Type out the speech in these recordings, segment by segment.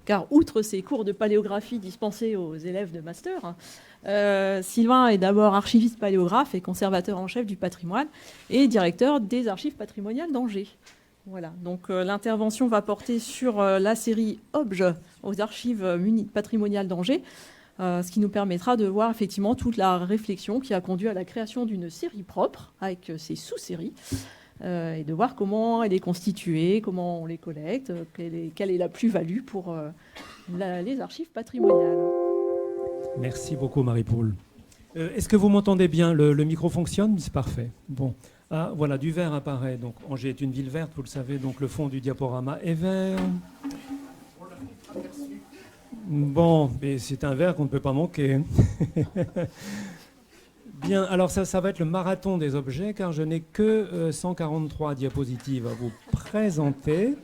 car outre ses cours de paléographie dispensés aux élèves de master, Sylvain est d'abord archiviste paléographe et conservateur en chef du patrimoine et directeur des archives patrimoniales d'Angers. Voilà, donc l'intervention va porter sur la série Obj aux archives patrimoniales d'Angers, ce qui nous permettra de voir effectivement toute la réflexion qui a conduit à la création d'une série propre avec ses sous-séries et de voir comment elle est constituée, comment on les collecte, quelle est la plus-value pour les archives patrimoniales. Merci beaucoup Marie-Paule. Est-ce que vous m'entendez bien? Le micro fonctionne? C'est parfait. Bon. Ah, voilà, du vert apparaît. Donc Angers est une ville verte, vous le savez, donc le fond du diaporama est vert. Bon, mais c'est un verre qu'on ne peut pas manquer. Bien, alors ça va être le marathon des objets, car je n'ai que 143 diapositives à vous présenter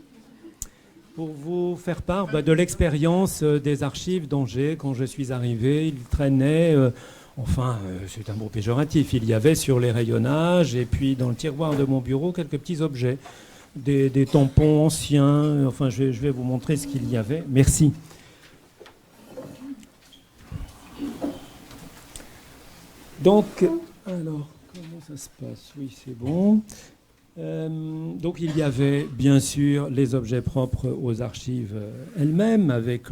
pour vous faire part de l'expérience des archives d'Angers. Quand je suis arrivé, il traînait, c'est un mot péjoratif, il y avait sur les rayonnages et puis dans le tiroir de mon bureau quelques petits objets, des tampons anciens, je vais vous montrer ce qu'il y avait. Merci. Donc, alors, comment ça se passe? Oui, c'est bon. Donc, il y avait bien sûr les objets propres aux archives elles-mêmes, avec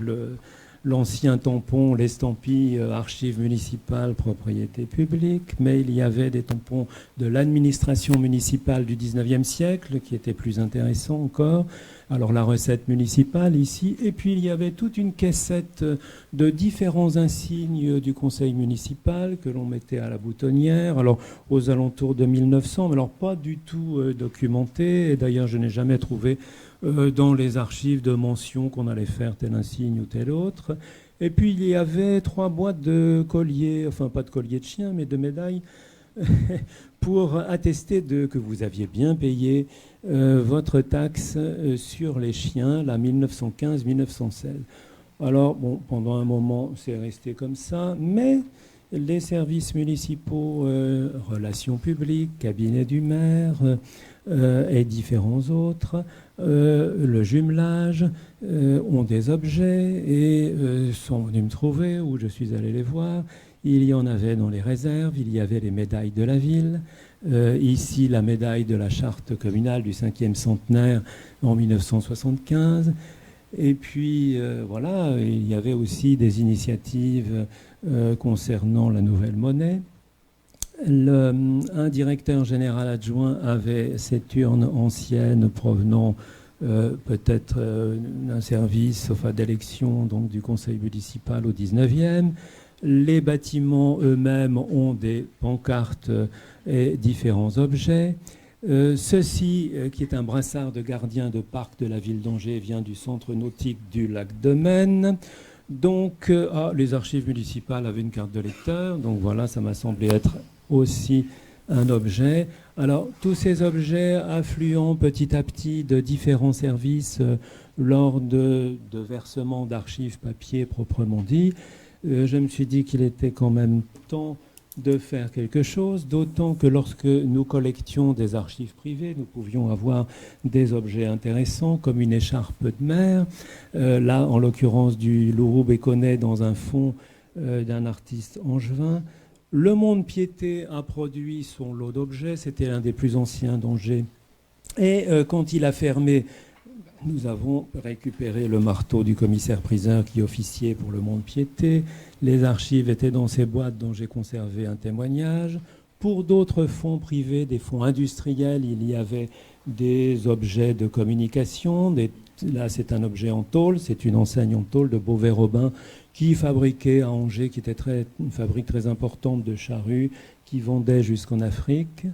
l'ancien tampon, l'estampille archives municipales, propriété publique, mais il y avait des tampons de l'administration municipale du 19e siècle, qui étaient plus intéressants encore. Alors la recette municipale ici, et puis il y avait toute une caissette de différents insignes du conseil municipal que l'on mettait à la boutonnière, alors aux alentours de 1900, mais alors pas du tout documenté, et d'ailleurs je n'ai jamais trouvé dans les archives de mention qu'on allait faire tel insigne ou tel autre. Et puis il y avait 3 boîtes de colliers, enfin pas de colliers de chien, mais de médailles, pour attester que vous aviez bien payé votre taxe sur les chiens, la 1915-1916. Alors, bon, pendant un moment, c'est resté comme ça, mais les services municipaux, relations publiques, cabinet du maire et différents autres, le jumelage, ont des objets et sont venus me trouver, où je suis allé les voir. Il y en avait dans les réserves, il y avait les médailles de la ville. Ici, la médaille de la charte communale du 5e centenaire en 1975. Et puis, voilà, il y avait aussi des initiatives concernant la nouvelle monnaie. Un directeur général adjoint avait cette urne ancienne provenant peut-être d'un service d'élection donc du conseil municipal au 19e. Les bâtiments eux-mêmes ont des pancartes et différents objets. Ceci, qui est un brassard de gardien de parc de la ville d'Angers, vient du centre nautique du lac de Maine. Donc, les archives municipales avaient une carte de lecteur. Donc voilà, ça m'a semblé être aussi un objet. Alors, tous ces objets affluant petit à petit de différents services lors de versements d'archives papier proprement dit, je me suis dit qu'il était quand même temps de faire quelque chose, d'autant que lorsque nous collections des archives privées, nous pouvions avoir des objets intéressants comme une écharpe de mer, là en l'occurrence du Lourou Béconnet dans un fond d'un artiste angevin. Le Mont-de-Piété a produit son lot d'objets, c'était l'un des plus anciens d'Angers. Et quand il a fermé, nous avons récupéré le marteau du commissaire-priseur qui officiait pour le Mont-de-Piété. Les archives étaient dans ces boîtes dont j'ai conservé un témoignage. Pour d'autres fonds privés, des fonds industriels, il y avait des objets de communication. Là, c'est un objet en tôle, c'est une enseigne en tôle de Beauvais-Robin qui fabriquait à Angers, qui était une fabrique très importante de charrues, qui vendait jusqu'en Afrique.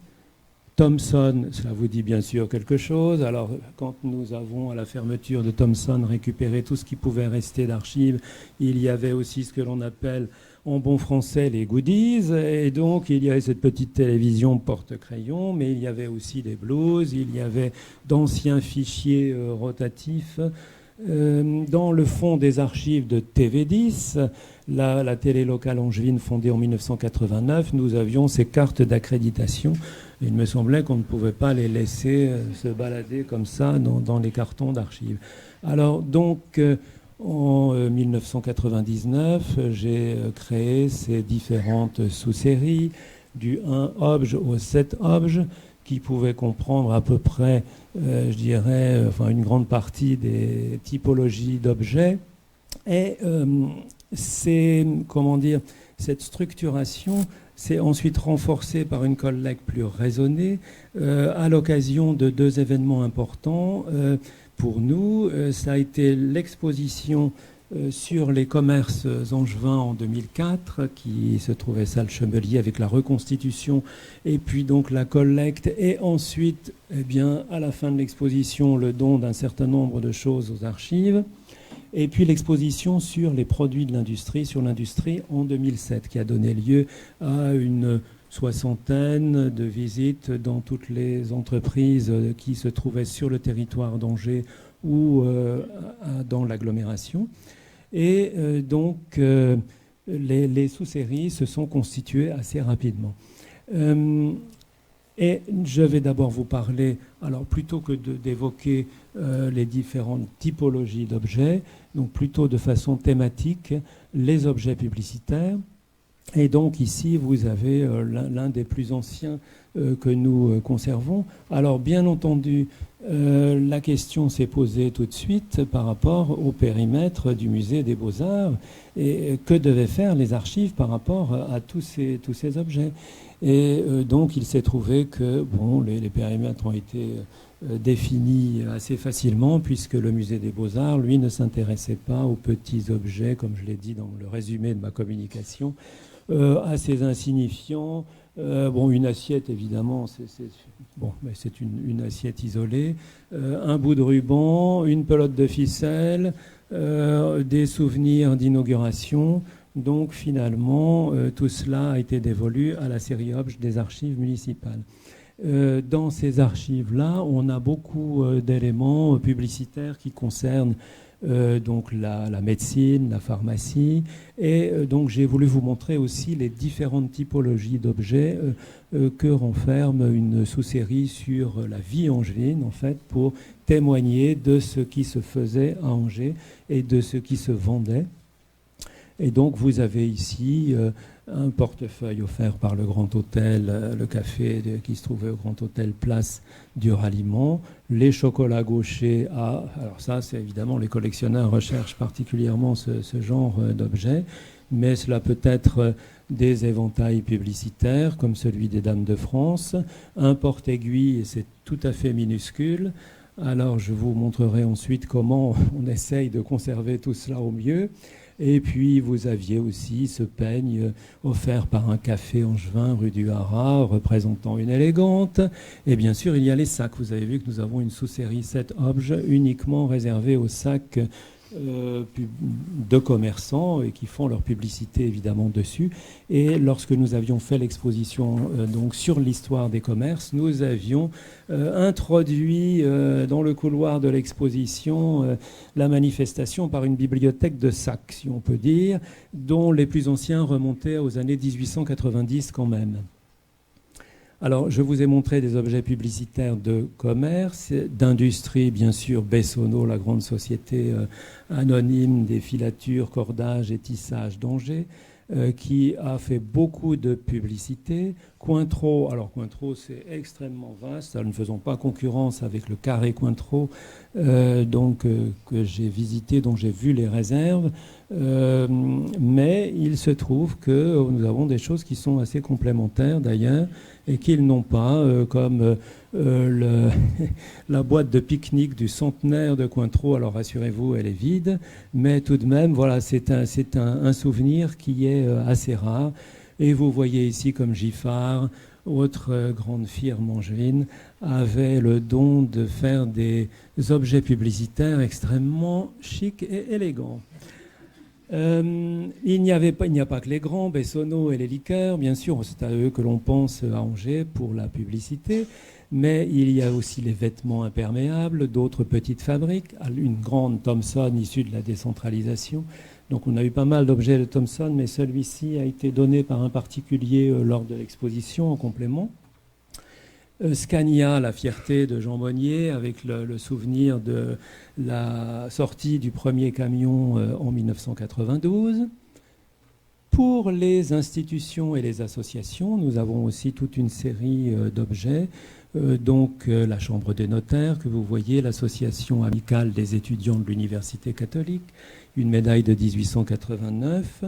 Thomson, cela vous dit bien sûr quelque chose. Alors, quand nous avons, à la fermeture de Thomson, récupéré tout ce qui pouvait rester d'archives, il y avait aussi ce que l'on appelle, en bon français, les goodies. Et donc, il y avait cette petite télévision porte-crayon, mais il y avait aussi des blouses, il y avait d'anciens fichiers rotatifs. Dans le fond des archives de TV10, la télé locale angevine fondée en 1989, nous avions ces cartes d'accréditation. Il me semblait qu'on ne pouvait pas les laisser se balader comme ça dans les cartons d'archives. Alors donc, En 1999, j'ai créé ces différentes sous-séries du 1 obj au 7 obj qui pouvaient comprendre à peu près, je dirais, une grande partie des typologies d'objets. Et cette structuration s'est ensuite renforcée par une collecte plus raisonnée à l'occasion de deux événements importants. Pour nous, ça a été l'exposition sur les commerces angevins en 2004, qui se trouvait salle Chemelier avec la reconstitution, et puis donc la collecte, et ensuite, à la fin de l'exposition, le don d'un certain nombre de choses aux archives, et puis l'exposition sur les produits de l'industrie, sur l'industrie en 2007, qui a donné lieu à une soixantaine de visites dans toutes les entreprises qui se trouvaient sur le territoire d'Angers ou dans l'agglomération. Et donc, les sous-séries se sont constituées assez rapidement. Et je vais d'abord vous parler, alors plutôt que d'évoquer les différentes typologies d'objets, donc plutôt de façon thématique, les objets publicitaires. Et donc ici, vous avez l'un des plus anciens que nous conservons. Alors bien entendu, la question s'est posée tout de suite par rapport au périmètre du musée des Beaux-Arts et que devaient faire les archives par rapport à tous ces objets. Et donc il s'est trouvé que les périmètres ont été définis assez facilement puisque le musée des Beaux-Arts, lui, ne s'intéressait pas aux petits objets, comme je l'ai dit dans le résumé de ma communication, assez insignifiants. Une assiette, évidemment, c'est une assiette isolée, un bout de ruban, une pelote de ficelle, des souvenirs d'inauguration. Donc, finalement, tout cela a été dévolu à la série obj des archives municipales. Dans ces archives-là, on a beaucoup d'éléments publicitaires qui concernent donc la médecine, la pharmacie, et donc j'ai voulu vous montrer aussi les différentes typologies d'objets que renferme une sous-série sur la vie angevine, en fait, pour témoigner de ce qui se faisait à Angers et de ce qui se vendait. Et donc vous avez ici un portefeuille offert par le Grand Hôtel, le café qui se trouvait au Grand Hôtel Place du Ralliement, les chocolats gauchers alors ça c'est évidemment les collectionneurs recherchent particulièrement ce genre d'objets, mais cela peut être des éventails publicitaires comme celui des Dames de France, un porte-aiguille et c'est tout à fait minuscule. Alors je vous montrerai ensuite comment on essaye de conserver tout cela au mieux. Et puis, vous aviez aussi ce peigne offert par un café angevin rue du Haras, représentant une élégante. Et bien sûr, il y a les sacs. Vous avez vu que nous avons une sous-série 7 objets uniquement réservée aux sacs de commerçants et qui font leur publicité évidemment dessus. Et lorsque nous avions fait l'exposition donc sur l'histoire des commerces, nous avions introduit dans le couloir de l'exposition la manifestation par une bibliothèque de sacs, si on peut dire, dont les plus anciens remontaient aux années 1890 quand même. Alors, je vous ai montré des objets publicitaires de commerce, d'industrie, bien sûr, Bessonneau, la grande société anonyme des filatures, cordages et tissages d'Angers, qui a fait beaucoup de publicité. Cointreau, alors Cointreau, c'est extrêmement vaste. Nous ne faisons pas concurrence avec le carré Cointreau, que j'ai visité, dont j'ai vu les réserves. Mais il se trouve que nous avons des choses qui sont assez complémentaires d'ailleurs et qu'ils n'ont pas, comme la boîte de pique-nique du centenaire de Cointreau. Alors rassurez-vous, elle est vide, mais tout de même, voilà, c'est un souvenir qui est assez rare. Et vous voyez ici comme Giffard, autre grande firme angevine, avait le don de faire des objets publicitaires extrêmement chics et élégants. Il n'y a pas que les grands, Bessonneau et les liqueurs, bien sûr, c'est à eux que l'on pense à Angers pour la publicité, mais il y a aussi les vêtements imperméables, d'autres petites fabriques, une grande Thomson issue de la décentralisation. Donc on a eu pas mal d'objets de Thomson, mais celui-ci a été donné par un particulier lors de l'exposition en complément. Scania, la fierté de Jean Monnier, avec le souvenir de la sortie du premier camion en 1992. Pour les institutions et les associations, nous avons aussi toute une série d'objets. La Chambre des notaires, que vous voyez, l'Association amicale des étudiants de l'Université catholique, une médaille de 1889,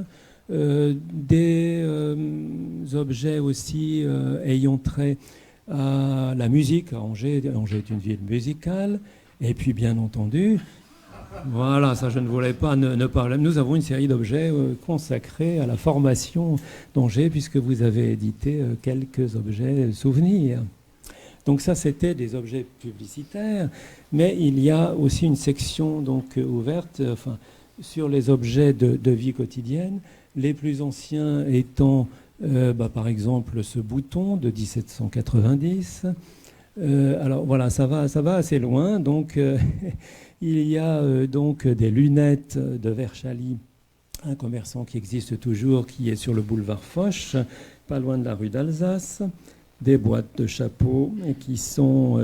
des objets aussi ayant trait à la musique à Angers. Angers est une ville musicale. Et puis, bien entendu, voilà, ça je ne voulais pas ne parler. Nous avons une série d'objets consacrés à la formation d'Angers, puisque vous avez édité quelques objets souvenirs. Donc ça, c'était des objets publicitaires, mais il y a aussi une section donc ouverte sur les objets de vie quotidienne, les plus anciens étant par exemple ce bouton de 1790. Alors voilà, ça va assez loin. Donc il y a donc des lunettes de Verschali, un commerçant qui existe toujours, qui est sur le boulevard Foch, pas loin de la rue d'Alsace, des boîtes de chapeaux qui sont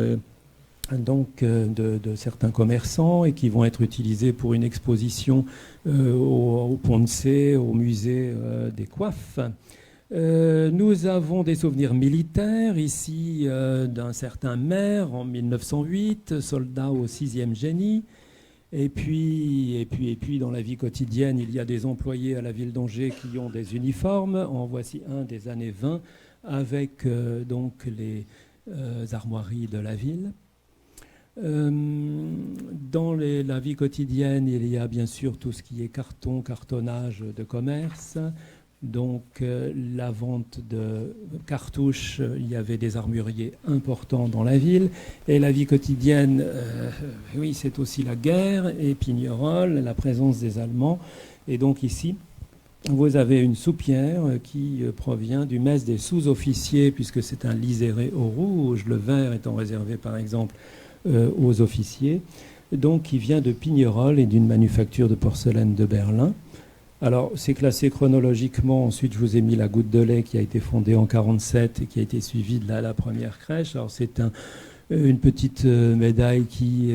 de certains commerçants et qui vont être utilisés pour une exposition au Pont de Cé, au musée des coiffes. Nous avons des souvenirs militaires ici d'un certain maire en 1908, soldat au 6e génie. Et puis, dans la vie quotidienne, il y a des employés à la ville d'Angers qui ont des uniformes. En voici un des années 20 avec les armoiries de la ville. Dans la vie quotidienne, il y a bien sûr tout ce qui est cartonnage de commerce. Donc la vente de cartouches, il y avait des armuriers importants dans la ville. Et la vie quotidienne, oui, c'est aussi la guerre et Pignerol, la présence des Allemands. Et donc ici, vous avez une soupière qui provient du mess des sous-officiers, puisque c'est un liséré au rouge, le vert étant réservé par exemple aux officiers, donc qui vient de Pignerol et d'une manufacture de porcelaine de Berlin. Alors, c'est classé chronologiquement. Ensuite, je vous ai mis la Goutte de lait qui a été fondée en 1947 et qui a été suivie de la première crèche. Alors, c'est une petite médaille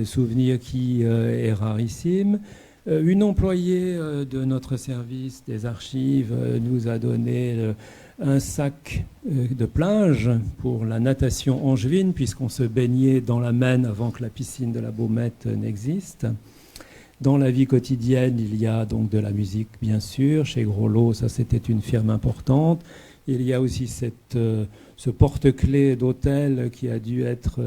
souvenir qui est rarissime. Une employée de notre service des archives nous a donné un sac de plage pour la natation angevine, puisqu'on se baignait dans la Maine avant que la piscine de la Baumette n'existe. Dans la vie quotidienne, il y a donc de la musique, bien sûr. Chez Groslo, ça c'était une firme importante. Il y a aussi ce porte-clés d'hôtel qui a dû être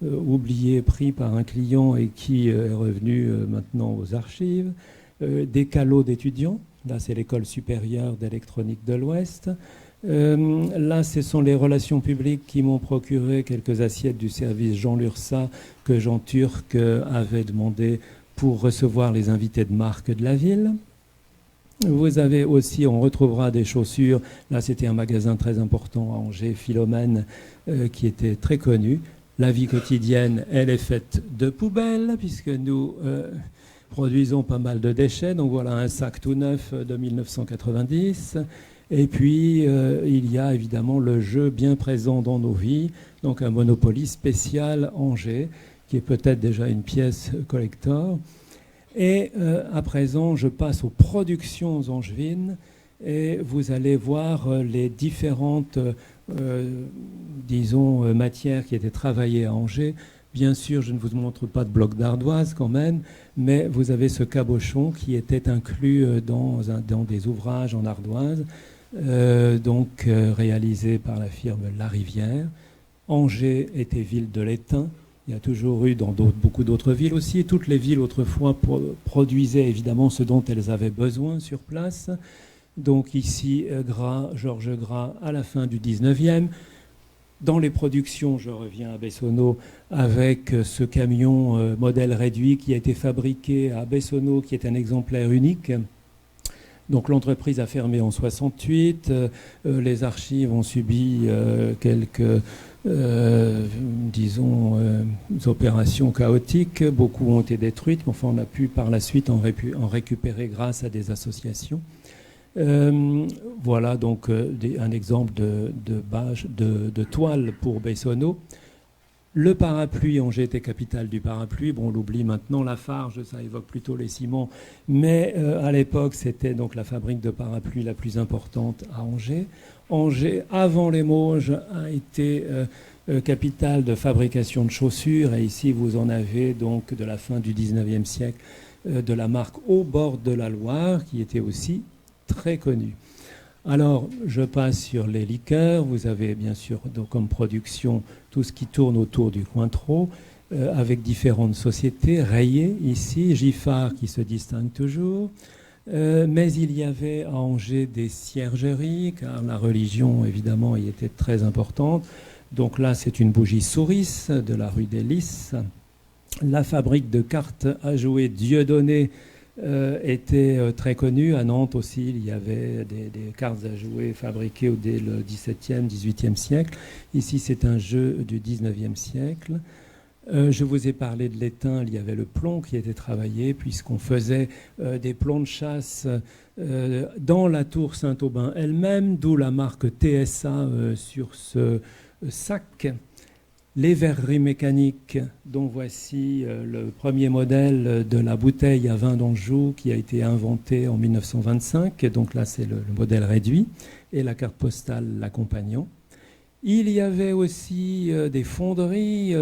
oublié, pris par un client et qui est revenu maintenant aux archives. Des calots d'étudiants. Là, c'est l'école supérieure d'électronique de l'Ouest. Là, ce sont les relations publiques qui m'ont procuré quelques assiettes du service Jean Lursa que Jean Turc avait demandé pour recevoir les invités de marque de la ville. Vous avez aussi, on retrouvera des chaussures. Là, c'était un magasin très important à Angers, Philomène, qui était très connu. La vie quotidienne, elle est faite de poubelles, puisque nous produisons pas mal de déchets. Donc voilà un sac tout neuf de 1990. Et puis, il y a évidemment le jeu bien présent dans nos vies, donc un Monopoly spécial Angers, qui est peut-être déjà une pièce collector. Et à présent, je passe aux productions angevines et vous allez voir les différentes, matières qui étaient travaillées à Angers. Bien sûr, je ne vous montre pas de bloc d'ardoise quand même, mais vous avez ce cabochon qui était inclus dans des ouvrages en ardoise, réalisé par la firme La Rivière. Angers était ville de l'étain. Il y a toujours eu dans beaucoup d'autres villes aussi. Et toutes les villes autrefois produisaient évidemment ce dont elles avaient besoin sur place. Donc ici, Georges Gras à la fin du 19e. Dans les productions, je reviens à Bessonneau avec ce camion modèle réduit qui a été fabriqué à Bessonneau, qui est un exemplaire unique. Donc l'entreprise a fermé en 1968. Les archives ont subi quelques opérations chaotiques. Beaucoup ont été détruites, mais enfin on a pu par la suite en récupérer grâce à des associations. Voilà donc un exemple de toile pour Bessonneau. Le parapluie, Angers était capitale du parapluie. Bon, on l'oublie maintenant, Lafarge, ça évoque plutôt les ciments. Mais à l'époque, c'était donc la fabrique de parapluies la plus importante à Angers. Angers, avant les Mauges, a été capitale de fabrication de chaussures. Et ici, vous en avez donc de la fin du 19e siècle de la marque Au bord de la Loire, qui était aussi très connue. Alors, je passe sur les liqueurs. Vous avez bien sûr donc, comme production tout ce qui tourne autour du Cointreau, avec différentes sociétés rayées ici, Giffard qui se distingue toujours. Mais il y avait à Angers des ciergeries, car la religion, évidemment, y était très importante. Donc là, c'est une bougie Souris de la rue des Lys. La fabrique de cartes à jouer Dieudonné était très connue. À Nantes aussi, il y avait des cartes à jouer fabriquées dès le XVIIe, XVIIIe siècle. Ici, c'est un jeu du XIXe siècle. Je vous ai parlé de l'étain, il y avait le plomb qui était travaillé, puisqu'on faisait des plombs de chasse dans la tour Saint-Aubin elle-même, d'où la marque TSA sur ce sac. Les verreries mécaniques, dont voici le premier modèle de la bouteille à vin d'Anjou qui a été inventé en 1925. Donc là, c'est le modèle réduit et la carte postale l'accompagnant. Il y avait aussi des fonderies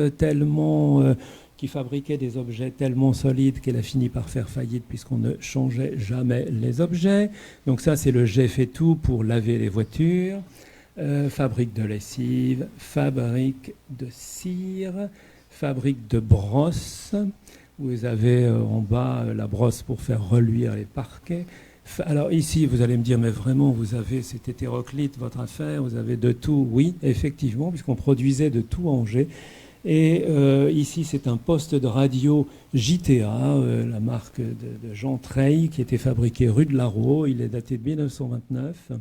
qui fabriquaient des objets tellement solides qu'elle a fini par faire faillite puisqu'on ne changeait jamais les objets. Donc ça, c'est le jet fait tout pour laver les voitures. Fabrique de lessive, fabrique de cire, fabrique de brosse. Vous avez en bas la brosse pour faire reluire les parquets. Alors ici, vous allez me dire, mais vraiment, vous avez, c'est hétéroclite votre affaire, vous avez de tout. Oui, effectivement, puisqu'on produisait de tout à Angers. Et ici, c'est un poste de radio JTA, la marque de Jean Treille, qui était fabriqué rue de Larraux. Il est daté de 1929.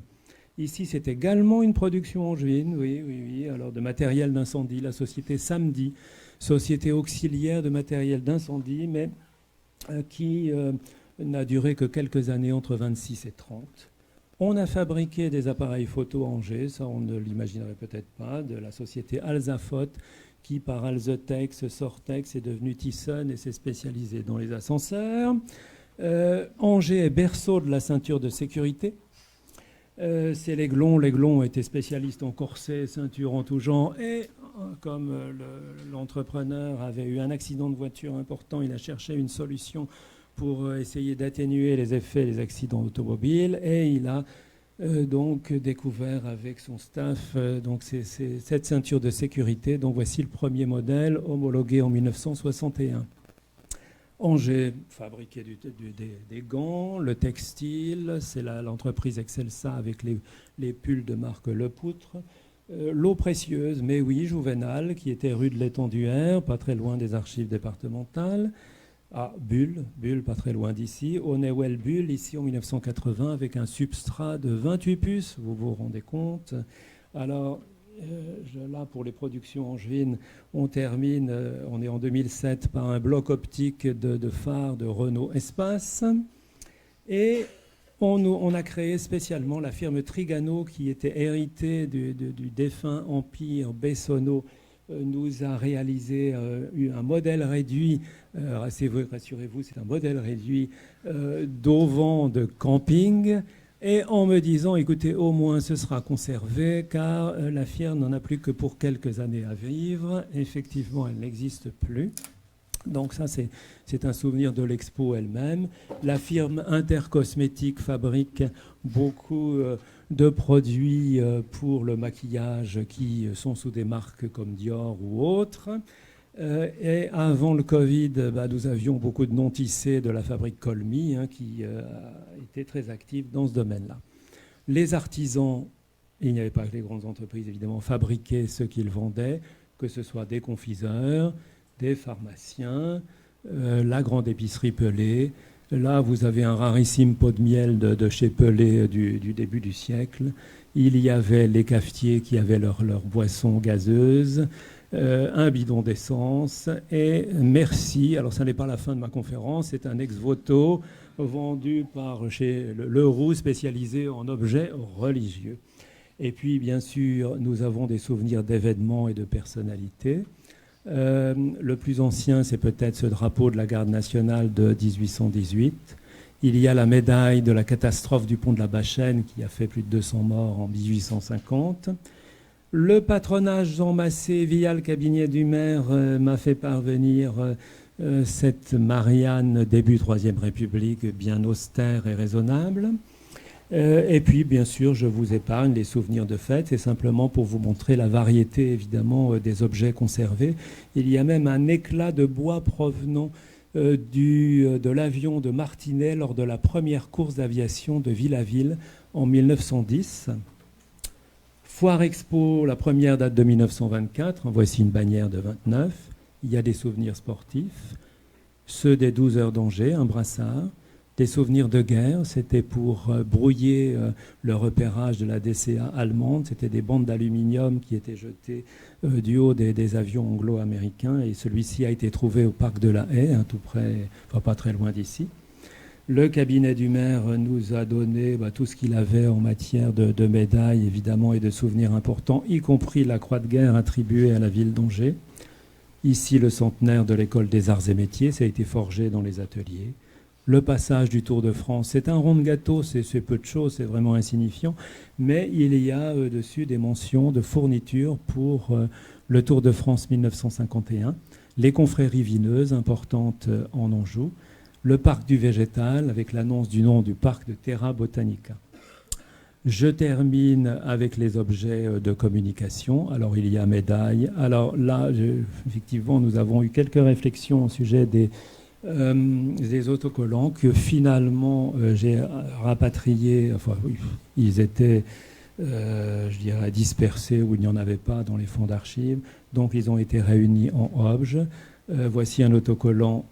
Ici, c'est également une production angevine, oui, alors de matériel d'incendie, la société Samedi, société auxiliaire de matériel d'incendie, mais qui n'a duré que quelques années, entre 26 et 30. On a fabriqué des appareils photo à Angers, ça on ne l'imaginerait peut-être pas, de la société Alzafot, qui par Alzetex, Sortex est devenue Thyssen et s'est spécialisée dans les ascenseurs. Angers est berceau de la ceinture de sécurité. C'est l'Aiglon. L'Aiglon était spécialiste en corsets, ceintures en tout genre. Et comme l'entrepreneur avait eu un accident de voiture important, il a cherché une solution pour essayer d'atténuer les effets des accidents automobiles. Et il a donc découvert avec son staff donc cette ceinture de sécurité. Donc voici le premier modèle homologué en 1961. Angers fabriquait des gants, le textile, c'est l'entreprise Excelsa avec les pulls de marque Lepoutre. L'eau précieuse, mais oui, Jouvenal, qui était rue de l'Étenduère, pas très loin des archives départementales. Ah, Bulle, pas très loin d'ici. Honeywell Bull, ici en 1980, avec un substrat de 28 puces, vous vous rendez compte. Alors, là, pour les productions angevines, on termine, on est en 2007, par un bloc optique de phare de Renault Espace. Et on a créé spécialement la firme Trigano, qui était héritée du défunt Empire Bessonneau, nous a réalisé un modèle réduit, rassurez-vous, c'est un modèle réduit d'auvent de camping. Et en me disant, écoutez, au moins ce sera conservé, car la firme n'en a plus que pour quelques années à vivre. Effectivement, elle n'existe plus. Donc ça, c'est un souvenir de l'expo elle-même. La firme Intercosmétique fabrique beaucoup de produits pour le maquillage qui sont sous des marques comme Dior ou autres. Et avant le Covid, nous avions beaucoup de noms tissés de la fabrique Colmy qui était très active dans ce domaine-là. Les artisans, il n'y avait pas que les grandes entreprises évidemment, fabriquaient ce qu'ils vendaient, que ce soit des confiseurs, des pharmaciens, la grande épicerie Pelé. Là, vous avez un rarissime pot de miel de chez Pelé du début du siècle. Il y avait les cafetiers qui avaient leur boisson gazeuse. Un bidon d'essence et merci. Alors, ça n'est pas la fin de ma conférence, c'est un ex-voto vendu par chez Leroux, spécialisé en objets religieux. Et puis, bien sûr, nous avons des souvenirs d'événements et de personnalités. Le plus ancien, c'est peut-être ce drapeau de la garde nationale de 1818. Il y a la médaille de la catastrophe du pont de la Bachêne qui a fait plus de 200 morts en 1850. Le patronage Jean Massé via le cabinet du maire m'a fait parvenir cette Marianne début Troisième République bien austère et raisonnable. Et puis, bien sûr, je vous épargne les souvenirs de fête. C'est simplement pour vous montrer la variété, évidemment, des objets conservés. Il y a même un éclat de bois provenant de l'avion de Martinet lors de la première course d'aviation de Ville-à-Ville en 1910. Foire Expo, la première date de 1924. Voici une bannière de 29. Il y a des souvenirs sportifs. Ceux des 12 heures d'Angers, un brassard. Des souvenirs de guerre, c'était pour brouiller le repérage de la DCA allemande. C'était des bandes d'aluminium qui étaient jetées du haut des avions anglo-américains. Et celui-ci a été trouvé au parc de la Haye, tout près, enfin pas très loin d'ici. Le cabinet du maire nous a donné tout ce qu'il avait en matière de médailles, évidemment, et de souvenirs importants, y compris la croix de guerre attribuée à la ville d'Angers. Ici, le centenaire de l'école des arts et métiers, ça a été forgé dans les ateliers. Le passage du Tour de France, c'est un rond de gâteau, c'est peu de choses, c'est vraiment insignifiant, mais il y a dessus des mentions de fournitures pour le Tour de France 1951, les confréries vineuses importantes en Anjou, le parc du végétal avec l'annonce du nom du parc de Terra Botanica. Je termine avec les objets de communication. Alors, il y a médailles. Alors là, effectivement, nous avons eu quelques réflexions au sujet des autocollants que finalement j'ai rapatriés. Enfin, oui, ils étaient, je dirais, dispersés où il n'y en avait pas dans les fonds d'archives. Donc, ils ont été réunis en objet. Voici un autocollant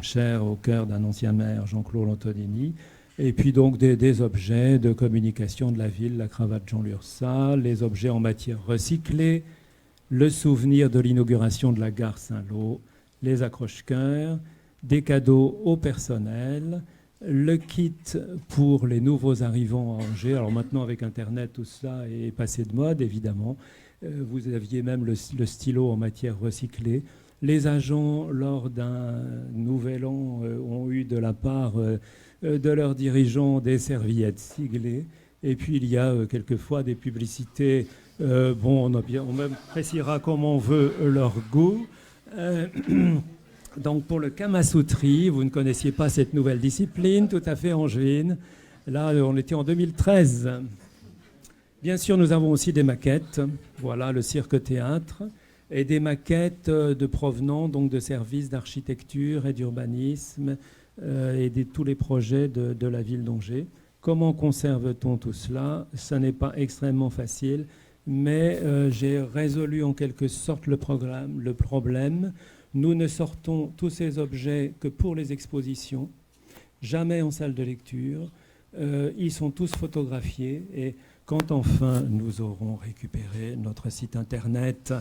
cher au cœur d'un ancien maire, Jean-Claude Antonini. Et puis donc des objets de communication de la ville, la cravate Jean Lursa, les objets en matière recyclée, le souvenir de l'inauguration de la gare Saint-Lô, les accroche-cœurs, des cadeaux au personnel, le kit pour les nouveaux arrivants à Angers. Alors maintenant, avec Internet, tout ça est passé de mode, évidemment. Vous aviez même le stylo en matière recyclée. Les agents, lors d'un nouvel an, ont eu de la part de leurs dirigeants des serviettes siglées. Et puis, il y a quelquefois des publicités. On même précisera comme on veut leur goût. Donc, pour le Kamasutri, vous ne connaissiez pas cette nouvelle discipline, tout à fait angevine. Là, on était en 2013. Bien sûr, nous avons aussi des maquettes. Voilà, le cirque-théâtre. Et des maquettes provenant donc de services d'architecture et d'urbanisme et de tous les projets de la ville d'Angers. Comment conserve-t-on tout cela? Ça n'est pas extrêmement facile, mais j'ai résolu en quelque sorte le problème. Nous ne sortons tous ces objets que pour les expositions, jamais en salle de lecture. Ils sont tous photographiés et quand enfin nous aurons récupéré notre site internet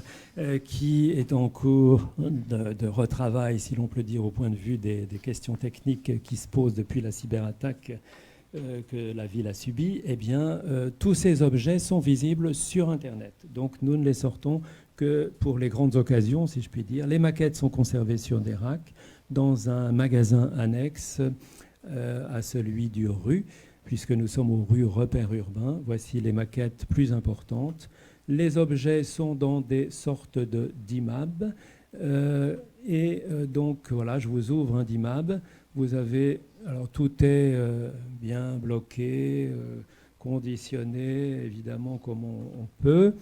qui est en cours de retravail, si l'on peut dire, au point de vue des questions techniques qui se posent depuis la cyberattaque que la ville a subie, eh bien, tous ces objets sont visibles sur Internet. Donc nous ne les sortons que pour les grandes occasions, si je puis dire. Les maquettes sont conservées sur des racks dans un magasin annexe à celui du rue, puisque nous sommes aux rues Repères Urbains. Voici les maquettes plus importantes. Les objets sont dans des sortes d'imab. Donc, voilà, je vous ouvre un d'imab. Vous avez... Alors, tout est bien bloqué, conditionné, évidemment, comme on peut.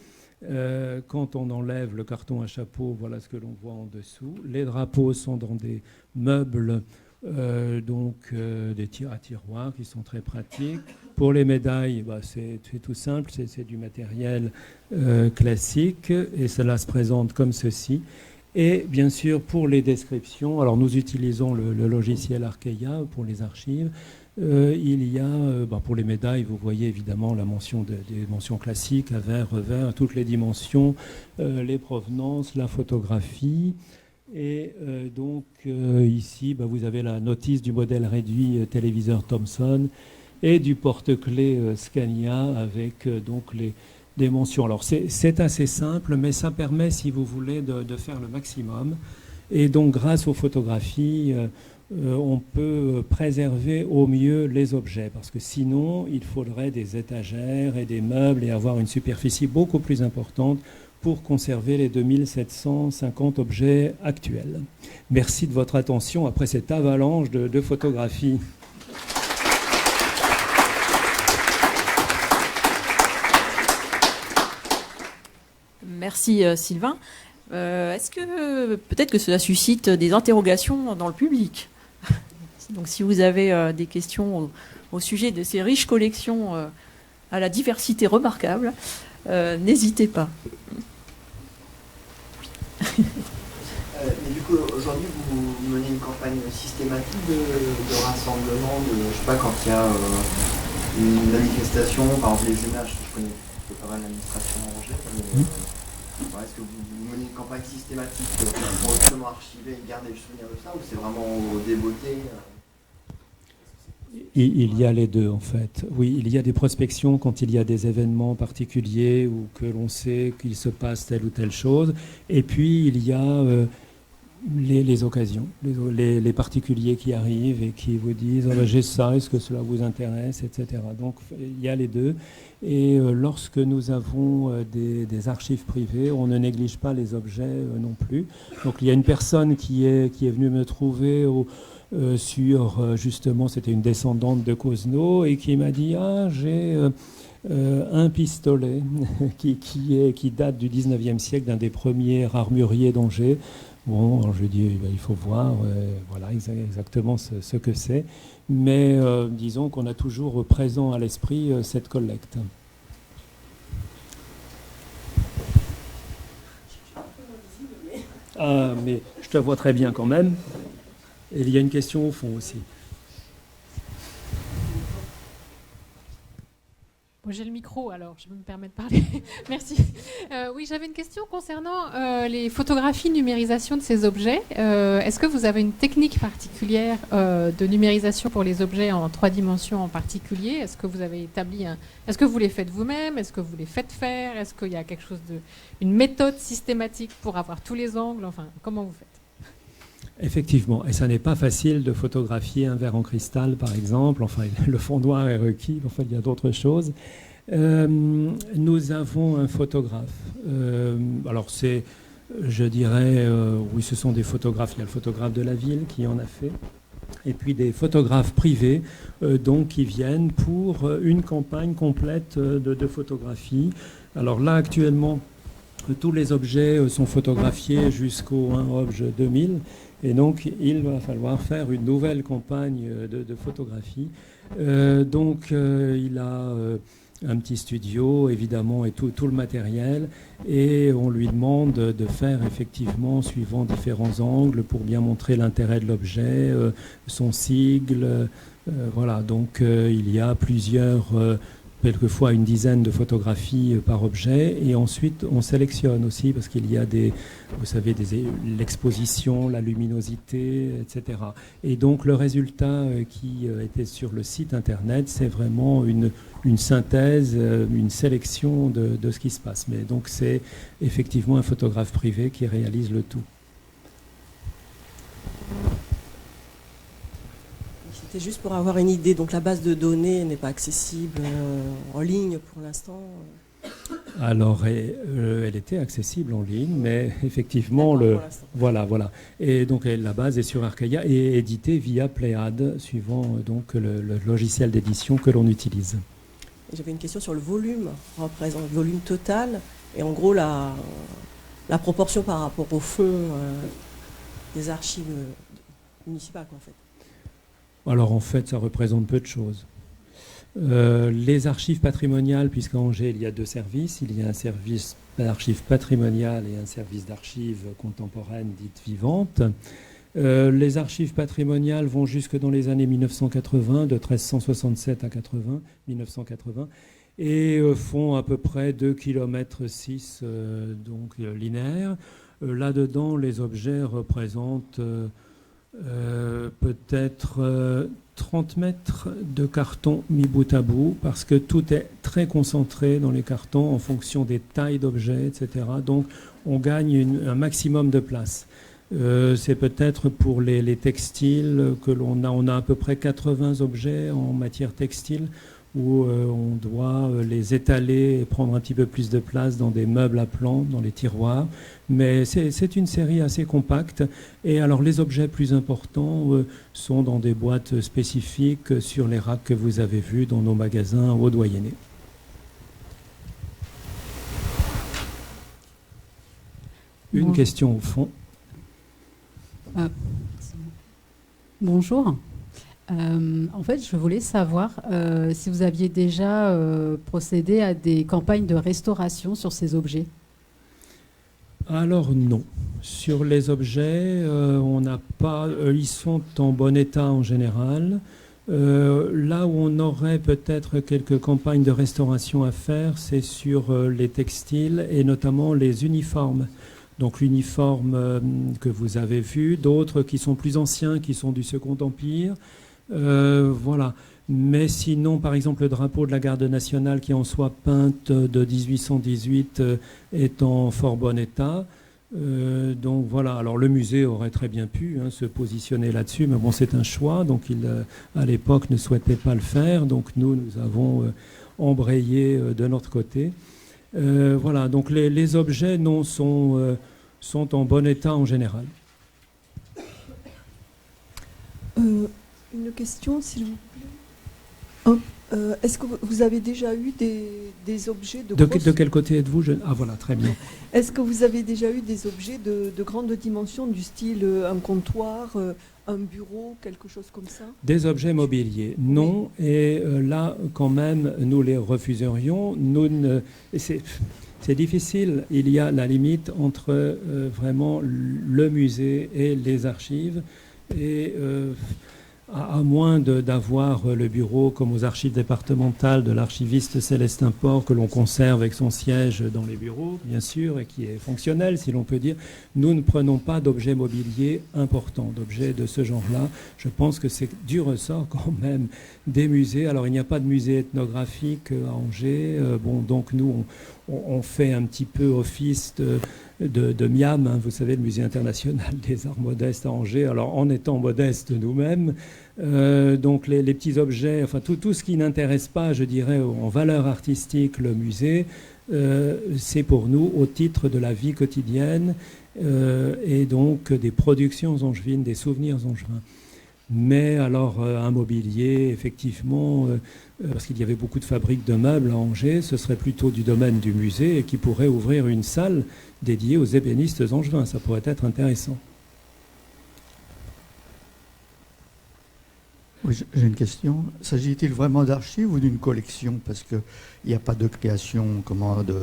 Quand on enlève le carton à chapeau, voilà ce que l'on voit en dessous. Les drapeaux sont dans des meubles... des tirs à tiroirs qui sont très pratiques. Pour les médailles, c'est tout simple, c'est du matériel classique et cela se présente comme ceci. Et bien sûr, pour les descriptions, alors nous utilisons le logiciel Arkeia pour les archives. Il y a, pour les médailles, vous voyez évidemment la mention des mentions classiques, à vert, revers, toutes les dimensions, les provenances, la photographie. Et ici, vous avez la notice du modèle réduit téléviseur Thomson et du porte-clés Scania avec des mentions. Alors c'est assez simple, mais ça permet, si vous voulez, de faire le maximum. Et donc grâce aux photographies, on peut préserver au mieux les objets, parce que sinon il faudrait des étagères et des meubles et avoir une superficie beaucoup plus importante pour conserver les 2750 objets actuels. Merci de votre attention après cette avalanche de photographies. Merci Sylvain. Est-ce que peut-être que cela suscite des interrogations dans le public? Donc si vous avez des questions au sujet de ces riches collections à la diversité remarquable, n'hésitez pas. Mais du coup, aujourd'hui, vous menez une campagne systématique de rassemblement, je sais pas, quand il y a une manifestation, par exemple les Junages, je connais pas mal l'administration en Angers, mais est-ce que vous menez une campagne systématique pour justement archiver et garder le souvenir de ça, ou c'est vraiment au débeauté Il y a les deux, en fait. Oui, il y a des prospections quand il y a des événements particuliers ou que l'on sait qu'il se passe telle ou telle chose. Et puis, il y a les occasions, les particuliers qui arrivent et qui vous disent « j'ai ça, est-ce que cela vous intéresse ?» etc. Donc, il y a les deux. Et lorsque nous avons des archives privées, on ne néglige pas les objets non plus. Donc, il y a une personne qui est venue me trouver sur, justement, c'était une descendante de Cosno, et qui m'a dit « Ah, j'ai un pistolet qui date du 19e siècle, d'un des premiers armuriers d'Angers. » Bon, alors je lui ai dit, il faut voir voilà, exactement ce que c'est. Mais disons qu'on a toujours présent à l'esprit cette collecte. Ah, mais je te vois très bien quand même. Et il y a une question au fond aussi. Bon, j'ai le micro, alors je me permets de parler. Merci. Oui, j'avais une question concernant les photographies, numérisation de ces objets. Est-ce que vous avez une technique particulière de numérisation pour les objets en 3 dimensions en particulier? Est-ce que vous avez établi Est-ce que vous les faites vous-même? Est-ce que vous les faites faire? Est-ce qu'il y a quelque chose une méthode systématique pour avoir tous les angles? Enfin, comment vous faites? Effectivement, et ça n'est pas facile de photographier un verre en cristal, par exemple. Enfin, le fond noir est requis, enfin, il y a d'autres choses. Nous avons un photographe. Alors, je dirais, oui, ce sont des photographes. Il y a le photographe de la ville qui en a fait. Et puis des photographes privés donc, qui viennent pour une campagne complète de photographie. Alors là, actuellement, tous les objets sont photographiés jusqu'au 1Obj 2000. Et donc, il va falloir faire une nouvelle campagne de photographie. Donc, il a un petit studio, évidemment, et tout le matériel. Et on lui demande de faire, effectivement, suivant différents angles, pour bien montrer l'intérêt de l'objet, son sigle. Voilà, donc il y a plusieurs... quelquefois une dizaine de photographies par objet, et ensuite on sélectionne aussi parce qu'il y a vous savez, l'exposition, la luminosité, etc. Et donc le résultat qui était sur le site internet, c'est vraiment une synthèse, une sélection de ce qui se passe. Mais donc c'est effectivement un photographe privé qui réalise le tout. C'était juste pour avoir une idée. Donc la base de données n'est pas accessible en ligne pour l'instant. Alors, elle était accessible en ligne, mais effectivement, voilà. Et donc la base est sur Archaia et éditée via Pléiade, suivant donc le logiciel d'édition que l'on utilise. J'avais une question sur le volume, le volume total, et en gros la proportion par rapport au fond des archives municipales, en fait. Alors en fait, ça représente peu de choses. Les archives patrimoniales, puisqu'à Angers, il y a 2 services. Il y a un service d'archives patrimoniales et un service d'archives contemporaines dites vivantes. Les archives patrimoniales vont jusque dans les années 1980, de 1367 à 1980, et font à peu près 2,6 km donc linéaires. Là-dedans, les objets représentent... peut-être 30 mètres de carton mis bout à bout, parce que tout est très concentré dans les cartons en fonction des tailles d'objets, etc. Donc on gagne un maximum de place. C'est peut-être pour les textiles que on a à peu près 80 objets en matière textile où on doit les étaler et prendre un petit peu plus de place dans des meubles à plans, dans les tiroirs. Mais c'est une série assez compacte. Et alors les objets plus importants sont dans des boîtes spécifiques sur les racks que vous avez vus dans nos magasins au Doyenné. Une question au fond. Bonjour. En fait, je voulais savoir si vous aviez déjà procédé à des campagnes de restauration sur ces objets. Alors non. Sur les objets, on n'a pas. Ils sont en bon état en général. Là où on aurait peut-être quelques campagnes de restauration à faire, c'est sur les textiles et notamment les uniformes. Donc l'uniforme que vous avez vu, d'autres qui sont plus anciens, qui sont du Second Empire. Voilà. Mais sinon, par exemple, le drapeau de la Garde nationale qui est en soie peinte de 1818 est en fort bon état. Donc voilà. Alors le musée aurait très bien pu se positionner là-dessus, mais bon, c'est un choix. Donc il, à l'époque, ne souhaitait pas le faire. Donc nous avons embrayé de notre côté. Voilà, donc les objets sont en bon état en général. Une question, s'il vous plaît. Est-ce que vous avez déjà eu des objets de quel côté êtes-vous? Ah voilà, très bien. Est-ce que vous avez déjà eu des objets de grande dimension, du style un comptoir, un bureau, quelque chose comme ça? Des objets mobiliers, non. Et là, quand même, nous les refuserions. C'est difficile. Il y a la limite entre vraiment le musée et les archives. Et à moins d'avoir le bureau comme aux archives départementales de l'archiviste Célestin Port, que l'on conserve avec son siège dans les bureaux, bien sûr, et qui est fonctionnel, si l'on peut dire, nous ne prenons pas d'objets mobiliers importants, d'objets de ce genre-là. Je pense que c'est du ressort quand même des musées. Alors, il n'y a pas de musée ethnographique à Angers. Donc nous, on fait un petit peu office de MIAM, vous savez, le Musée international des arts modestes à Angers. Alors, en étant modestes nous-mêmes, donc les petits objets, enfin tout ce qui n'intéresse pas, je dirais, en valeur artistique le musée, c'est pour nous au titre de la vie quotidienne et donc des productions angevines, des souvenirs angevins. Mais alors un mobilier, effectivement, parce qu'il y avait beaucoup de fabriques de meubles à Angers, ce serait plutôt du domaine du musée et qui pourrait ouvrir une salle dédiée aux ébénistes angevins. Ça pourrait être intéressant. Oui, j'ai une question. S'agit-il vraiment d'archives ou d'une collection? Parce qu'il n'y a pas de création,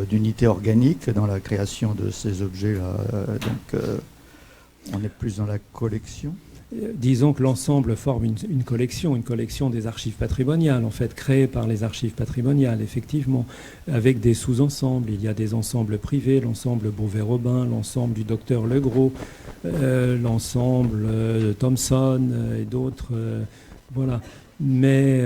d'unité organique dans la création de ces objets-là. Donc, on est plus dans la collection. Disons que l'ensemble forme une collection des archives patrimoniales, en fait, créée par les archives patrimoniales, effectivement, avec des sous-ensembles. Il y a des ensembles privés, l'ensemble Beauvais-Robin, l'ensemble du docteur Legros, l'ensemble de Thomson et d'autres. Voilà. Mais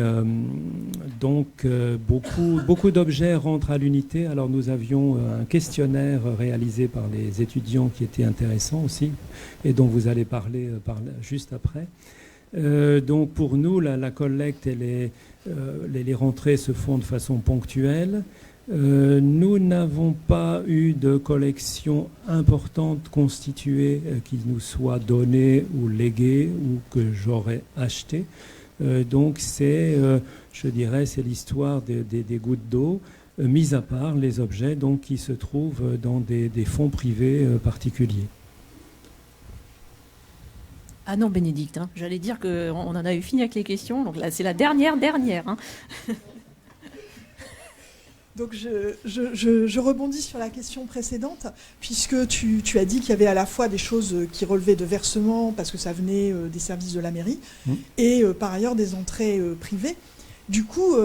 donc beaucoup d'objets rentrent à l'unité. Alors nous avions un questionnaire réalisé par les étudiants qui était intéressant aussi et dont vous allez parler juste après. Donc pour nous, la collecte et les rentrées se font de façon ponctuelle. Nous n'avons pas eu de collection importante constituée qui nous soit donnée ou léguée ou que j'aurais achetée. Donc je dirais, c'est l'histoire des gouttes d'eau, mis à part les objets donc, qui se trouvent dans des fonds privés particuliers. Ah non, Bénédicte, j'allais dire qu'on en a eu fini avec les questions, donc là c'est la dernière. Donc je rebondis sur la question précédente, puisque tu as dit qu'il y avait à la fois des choses qui relevaient de versements, parce que ça venait des services de la mairie, et par ailleurs des entrées privées. Du coup,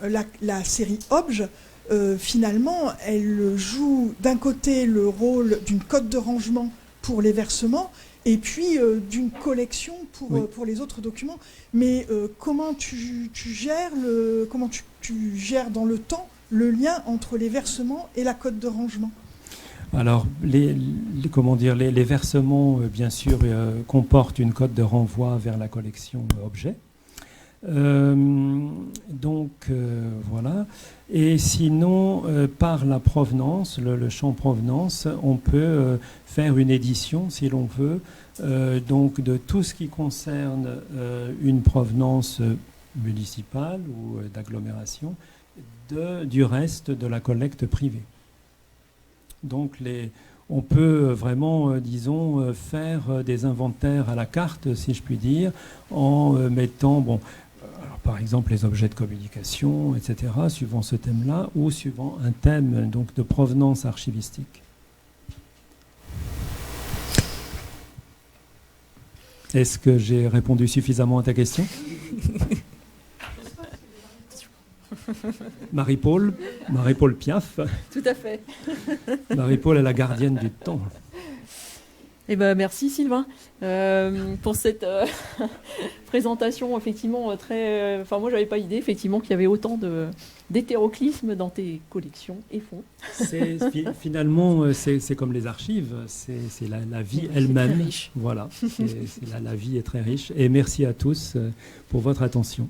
la série Obj, finalement, elle joue d'un côté le rôle d'une cote de rangement pour les versements, et puis d'une collection pour les autres documents. Mais comment tu gères tu gères dans le temps le lien entre les versements et la cote de rangement? Alors, les versements, bien sûr, comportent une cote de renvoi vers la collection objet. Voilà. Et sinon, par la provenance, le champ provenance, on peut faire une édition, si l'on veut, donc de tout ce qui concerne une provenance municipale ou d'agglomération, du reste de la collecte privée. Donc on peut vraiment, disons, faire des inventaires à la carte, si je puis dire, en mettant, alors par exemple, les objets de communication, etc., suivant ce thème-là, ou suivant un thème donc, de provenance archivistique. Est-ce que j'ai répondu suffisamment à ta question ? Marie-Paul Piaf. Tout à fait. Marie-Paul est la gardienne du temps. Eh ben, merci Sylvain pour cette présentation effectivement très... Enfin moi j'avais pas idée effectivement qu'il y avait autant d'hétéroclisme dans tes collections et fonds. Finalement c'est comme les archives, c'est la vie elle-même. Voilà, la vie est très riche et merci à tous pour votre attention.